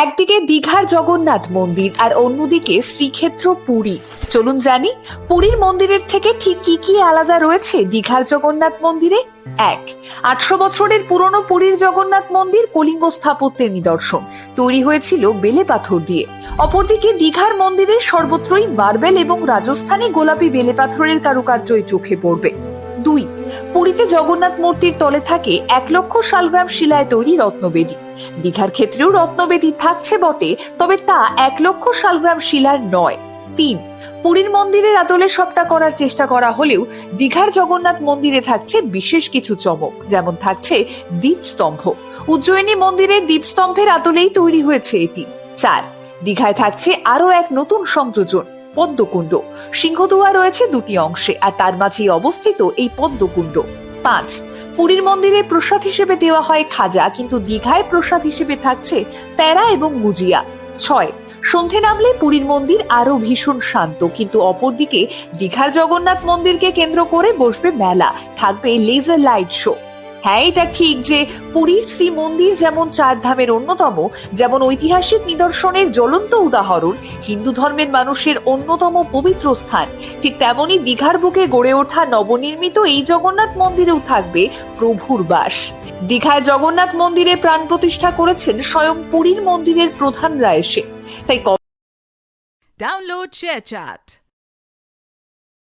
একদিকে দীঘার জগন্নাথ মন্দির আর অন্যদিকে শ্রীক্ষেত্র পুরী। চলুন জানি পুরীর মন্দিরের থেকে ঠিক কি কি আলাদা রয়েছে দীঘার জগন্নাথ মন্দিরে। 1. 800 বছরের পুরনো পুরীর জগন্নাথ মন্দির কলিঙ্গ স্থাপত্যের নিদর্শন, তৈরি হয়েছিল বেলে পাথর দিয়ে। অপরদিকে দীঘার মন্দিরে সর্বত্রই মার্বেল এবং রাজস্থানী গোলাপি বেলে পাথরের কারুকার্যই চোখে পড়বে। 2. পুরীতে জগন্নাথ মূর্তির তলে থাকে 1 লক্ষ শালগ্রাম শিলায় তৈরি রত্নবেদী। দীঘার ক্ষেত্রেও রত্নবেদী থাকছে বটে, তবে তা 1 লক্ষ শালগ্রাম শিলার নয়। 3. পুরীর মন্দিরের আদলে সবটা করার চেষ্টা করা হলেও দীঘার জগন্নাথ মন্দিরে থাকছে বিশেষ কিছু চমক, যেমন থাকছে দীপস্তম্ভ। উজ্জয়িনী মন্দিরের দীপস্তম্ভের আদলেই তৈরি হয়েছে এটি। 4. দীঘায় থাকছে আরো এক নতুন সংযোজন, পদ্মকুণ্ড। সিংহদুয়ার রয়েছে 2টি অংশে, আর তার মাঝেই অবস্থিত এই পদ্মকুণ্ড। 5. পুরীর মন্দিরে প্রসাদ হিসেবে দেওয়া হয় খাজা, কিন্তু দীঘায় প্রসাদ হিসেবে থাকছে প্যারা এবং মুজিয়া। 6. সন্ধে নামলে পুরীর মন্দির আরো ভীষণ শান্ত, কিন্তু অপরদিকে দীঘার জগন্নাথ মন্দিরকে কেন্দ্র করে বসবে মেলা, থাকবে লেজার লাইট শো। হ্যাঁ, এটা ঠিক যে পুরীর শ্রী মন্দির যেমন 4 ধামের অন্যতম, যেমন ঐতিহাসিক নিদর্শনের জ্বলন্ত উদাহরণ, হিন্দু ধর্মের মানুষের অন্যতম পবিত্র স্থান, ঠিক তেমনি দীঘার বুকে গড়ে ওঠা নবনির্মিত এই জগন্নাথ মন্দিরেও থাকবে প্রভুর বাস। দীঘায় জগন্নাথ মন্দিরে প্রাণ প্রতিষ্ঠা করেছেন স্বয়ং পুরীর মন্দিরের প্রধানরা এসে। তাই Download ShareChat.